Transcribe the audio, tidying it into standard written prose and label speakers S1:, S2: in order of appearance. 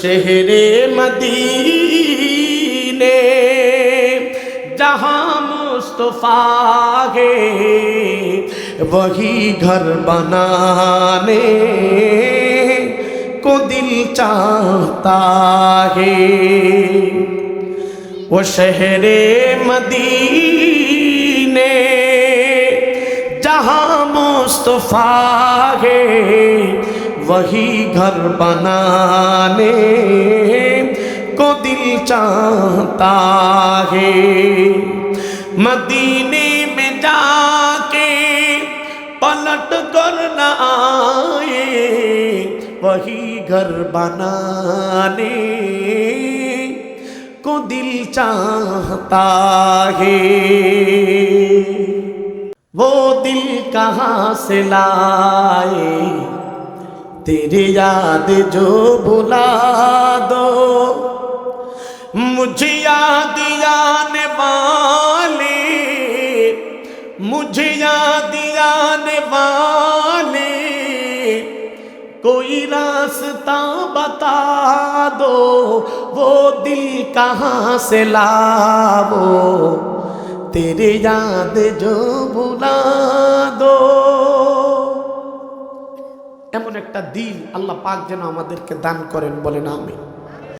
S1: शहरे मदीने जहाँ मुस्तफा है वही घर बनाने को दिल चाहता है। वो शहरे मदीने जहाँ मुस्तफा है वही घर बनाने को दिल चाहता है। मदीने में जाके पलट कर न आए वही घर बनाने को दिल चाहता है। वो दिल कहाँ से लाए तेरी याद जो भुला दो। मुझे याद आने वाले, मुझे याद आने वाले कोई रास्ता बता दो। वो दिल कहाँ से लाओ तेरे याद जो भुला दो। এমন একটা দিন আল্লাহ পাক যেন আমাদেরকে দান করেন, বলেন আমিন।